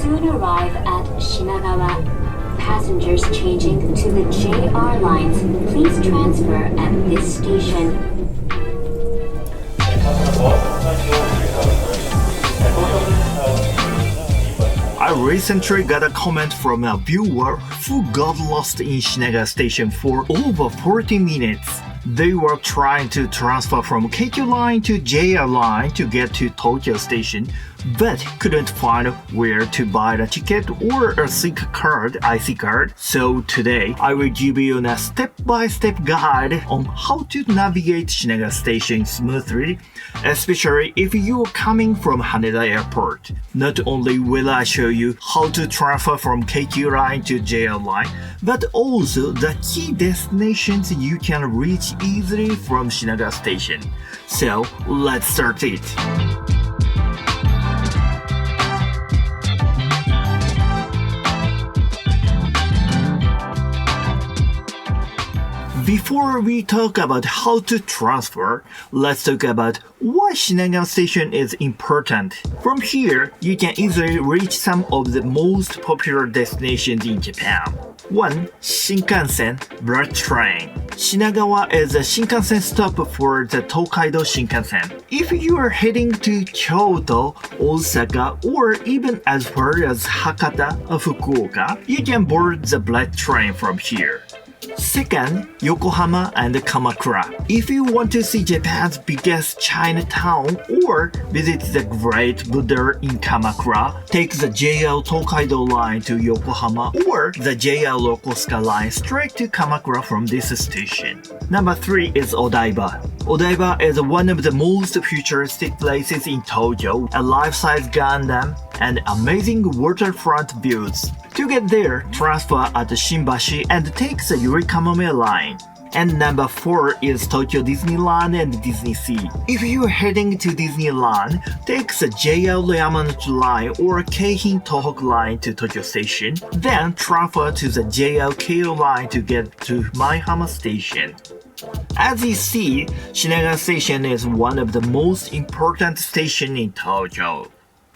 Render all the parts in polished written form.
soon arrive at Shinagawa. Passengers changing to the JR lines, please transfer at this station. I recently got a comment from a viewer who got lost in Shinagawa Station for over 40 minutes. They were trying to transfer from Keikyu Line to JR Line to get to Tokyo Station, but couldn't find where to buy the ticket or a Suica card, IC card. So today, I will give you a step-by-step guide on how to navigate Shinagawa Station smoothly, especially if you are coming from Haneda Airport. Not only will I show you how to transfer from Keikyu Line to JR Line, but also the key destinations you can reach easily from Shinagawa Station. So let's start it. Before we talk about how to transfer, let's talk about why Shinagawa Station is important. From here, you can easily reach some of the most popular destinations in Japan. 1. Shinkansen Bullet Train. Shinagawa is a Shinkansen stop for the Tokaido Shinkansen. If you are heading to Kyoto, Osaka, or even as far as Hakata or Fukuoka, you can board the bullet train from here. Second, Yokohama and Kamakura. If you want to see Japan's biggest Chinatown or visit the Great Buddha in Kamakura, take the JR Tokaido line to Yokohama or the JR Yokosuka line straight to Kamakura from this station. Number 3 is Odaiba. Odaiba is one of the most futuristic places in Tokyo, a life-size Gundam, and amazing waterfront views. To get there, transfer at Shinbashi and take the Yurikamome line. And number 4 is Tokyo Disneyland and Disney Sea. If you are heading to Disneyland, take the JR Yamanote line or Keihin Tohoku line to Tokyo Station, then transfer to the JR Keio line to get to Maihama Station. As you see, Shinagawa Station is one of the most important stations in Tokyo.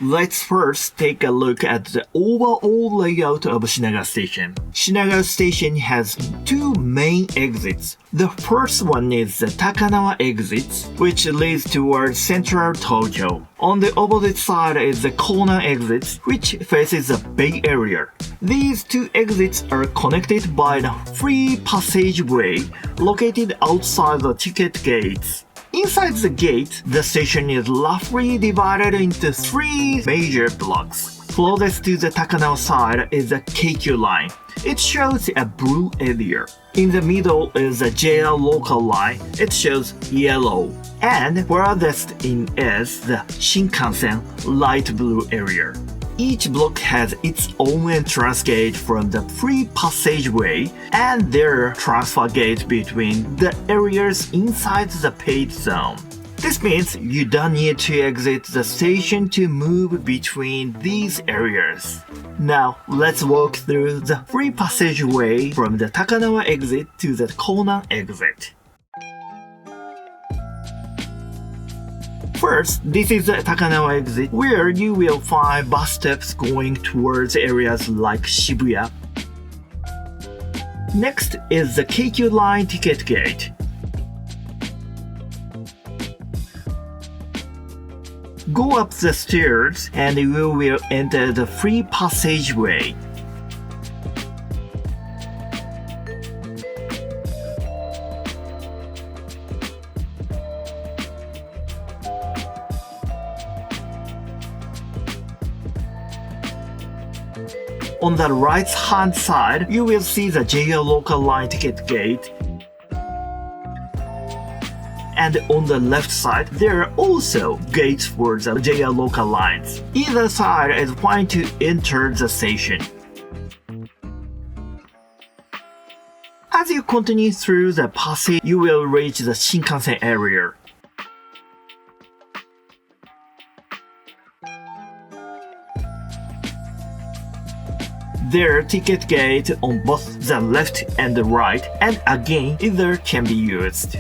Let's first take a look at the overall layout of Shinagawa Station. Shinagawa Station has 2 main exits. The first one is the Takanawa exit, which leads towards central Tokyo. On the opposite side is the Konan exit, which faces the Bay Area. These 2 exits are connected by the free passageway located outside the ticket gates. Inside the gate, the station is roughly divided into 3 major blocks. Closest to the Takanawa side is the Keikyu Line. It shows a blue area. In the middle is the JR local line. It shows yellow. And furthest in is the Shinkansen light blue area. Each block has its own entrance gate from the free passageway, and there are transfer gates between the areas inside the paid zone. This means you don't need to exit the station to move between these areas. Now, let's walk through the free passageway from the Takanawa exit to the Konan exit. First, this is the Takanawa exit, where you will find bus stops going towards areas like Shibuya. Next is the Keikyu Line ticket gate. Go up the stairs and you will enter the free passageway. On the right-hand side, you will see the JR local line ticket gate. And on the left side, there are also gates for the JR local lines. Either side is fine to enter the station. As you continue through the passage, you will reach the Shinkansen area. There are ticket gates on both the left and the right, and again, either can be used.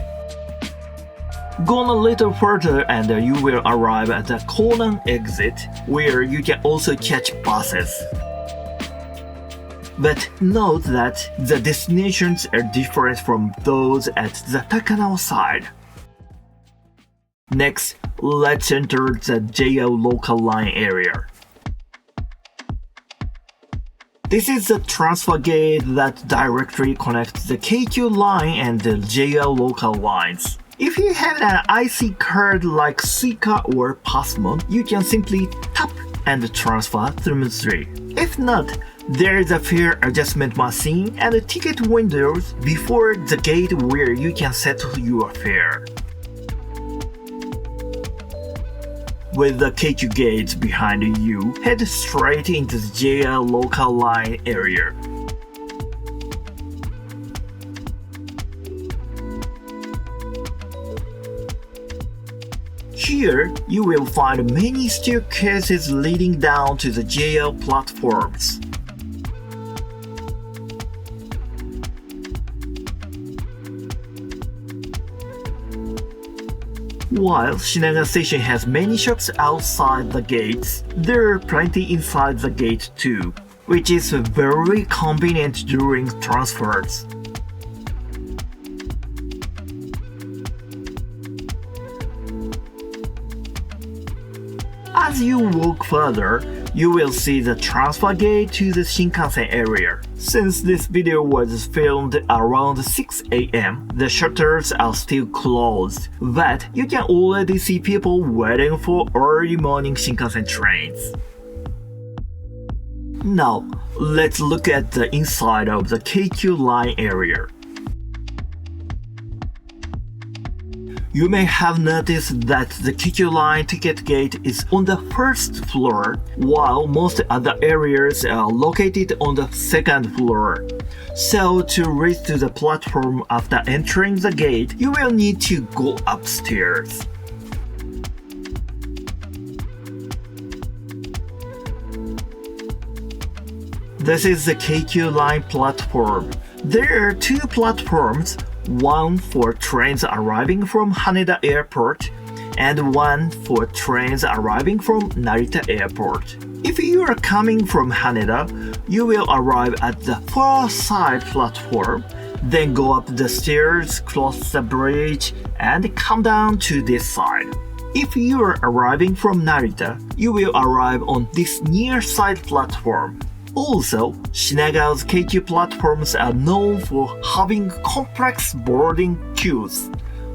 Go on a little further and you will arrive at the Konan exit, where you can also catch buses. But note that the destinations are different from those at the Takanawa side. Next, let's enter the JL local line area. This is the transfer gate that directly connects the Keikyu Line and the JL local lines. If you have an IC card like Suica or Passmo, you can simply tap and transfer smoothly. If not, there is a fare adjustment machine and ticket windows before the gate where you can settle your fare. With the Keikyu gates behind you, head straight into the JR local line area. Here, you will find many staircases leading down to the JR platforms. While Shinagawa Station has many shops outside the gates, there are plenty inside the gate too, which is very convenient during transfers. As you walk further, you will see the transfer gate to the Shinkansen area. Since this video was filmed around 6 AM, the shutters are still closed, but you can already see people waiting for early morning Shinkansen trains. Now, let's look at the inside of the Keikyu Line area. You may have noticed that the Keikyu Line ticket gate is on the first floor, while most other areas are located on the second floor. So to reach to the platform after entering the gate, you will need to go upstairs. This is the Keikyu Line platform. There are two platforms, one for trains arriving from Haneda Airport and one for trains arriving from Narita Airport. If you are coming from Haneda, you will arrive at the far side platform, then go up the stairs, cross the bridge, and come down to this side. If you are arriving from Narita, you will arrive on this near side platform. Also, Shinagawa's Keikyu platforms are known for having complex boarding queues.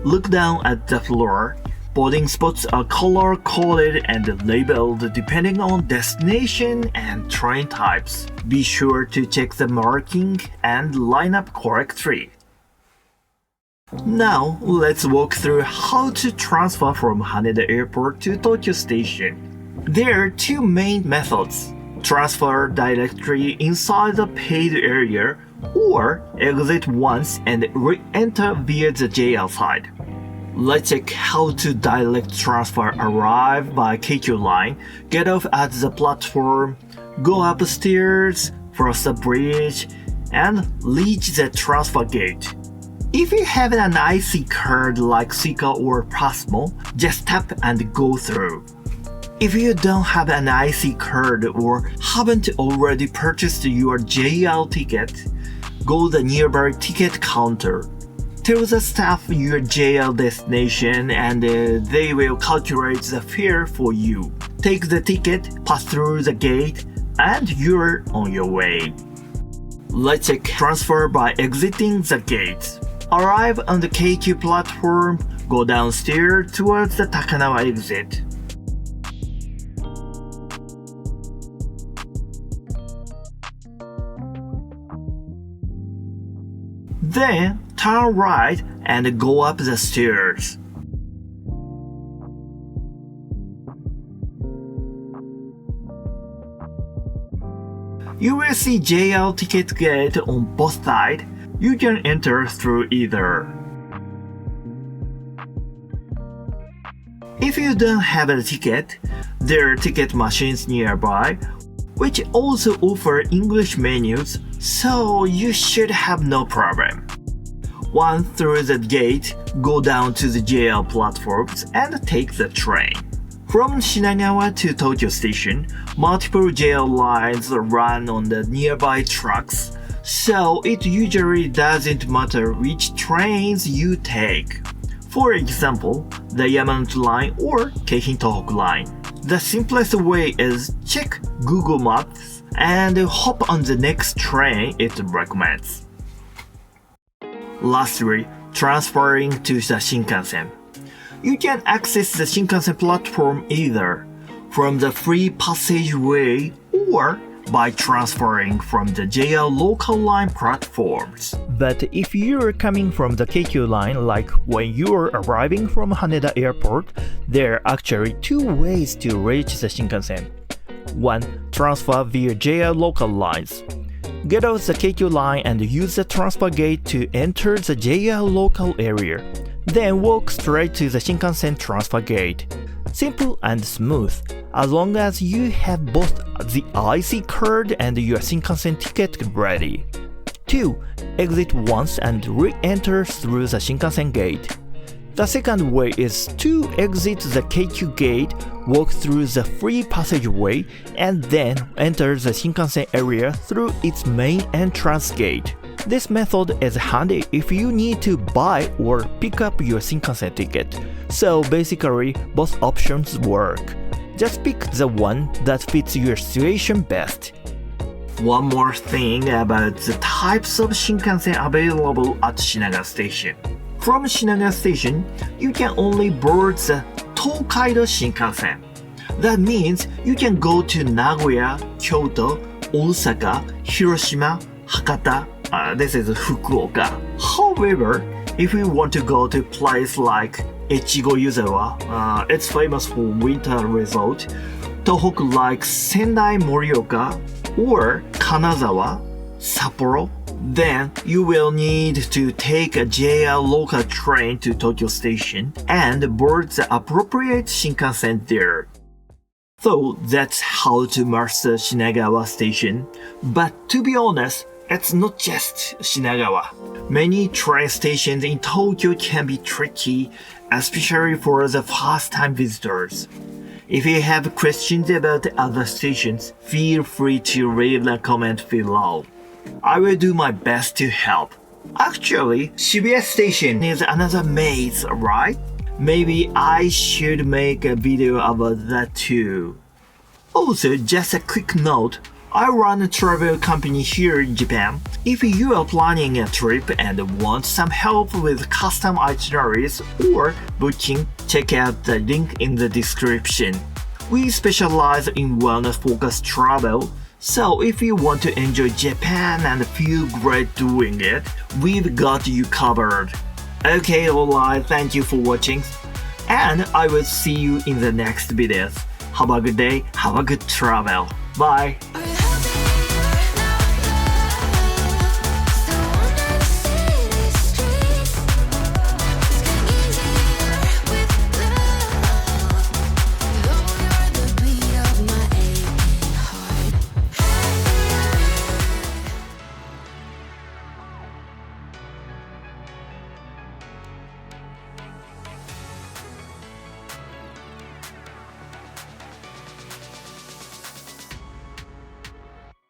Look down at the floor. Boarding spots are color-coded and labeled depending on destination and train types. Be sure to check the marking and line up correctly. Now, let's walk through how to transfer from Haneda Airport to Tokyo Station. There are two main methods. Transfer directly inside the paid area, or exit once and re-enter via the JR side. Let's check how to direct transfer. Arrive by Keikyu Line, get off at the platform, go upstairs, cross the bridge, and reach the transfer gate. If you have an IC card like Suica or Passmo, just tap and go through. If you don't have an IC card or haven't already purchased your JR ticket, go the nearby ticket counter. Tell the staff your JR destination and they will calculate the fare for you. Take the ticket, pass through the gate, and you're on your way. Let's check transfer by exiting the gate. Arrive on the Keikyu platform, go downstairs towards the Takanawa exit. Then turn right and go up the stairs. You will see JR ticket gate on both sides. You can enter through either. If you don't have a ticket, there are ticket machines nearby, which also offer English menus, so you should have no problem. Once through the gate, go down to the JR platforms and take the train. From Shinagawa to Tokyo Station, multiple JR lines run on the nearby tracks, so it usually doesn't matter which trains you take. For example, the Yamanote Line or Keikyu Line. The simplest way is check Google Maps and hop on the next train it recommends. Lastly, transferring to the Shinkansen. You can access the Shinkansen platform either from the free passageway or by transferring from the JR local line platforms. But if you're coming from the Keikyu Line, like when you're arriving from Haneda Airport, there are actually two ways to reach the Shinkansen. One, transfer via JR local lines. Get off the Keikyu Line and use the transfer gate to enter the JR local area. Then walk straight to the Shinkansen transfer gate. Simple and smooth, as long as you have both the IC card and your Shinkansen ticket ready. 2. Exit once and re-enter through the Shinkansen gate. The second way is to exit the Keikyu gate, walk through the free passageway, and then enter the Shinkansen area through its main entrance gate. This method is handy if you need to buy or pick up your Shinkansen ticket, so basically both options work. Just pick the one that fits your situation best. One more thing about the types of Shinkansen available at Shinagawa Station. From Shinagawa Station, you can only board the Tokaido Shinkansen. That means you can go to Nagoya, Kyoto, Osaka, Hiroshima, Hakata. This is Fukuoka. However, if you want to go to place like Echigo Yuzawa, it's famous for winter resort, Tohoku like Sendai Morioka or Kanazawa, Sapporo, then you will need to take a JR local train to Tokyo Station and board the appropriate Shinkansen there. So that's how to master Shinagawa Station. But to be honest, it's not just Shinagawa. Many train stations in Tokyo can be tricky, especially for the first-time visitors. If you have questions about other stations, feel free to leave a comment below. I will do my best to help. Actually, Shibuya Station is another maze, right? Maybe I should make a video about that too. Also, just a quick note, I run a travel company here in Japan. If you are planning a trip and want some help with custom itineraries or booking, check out the link in the description. We specialize in wellness-focused travel, so if you want to enjoy Japan and feel great doing it, we've got you covered. Okay, alright, thank you for watching, and I will see you in the next videos. Have a good day, have a good travel. Bye!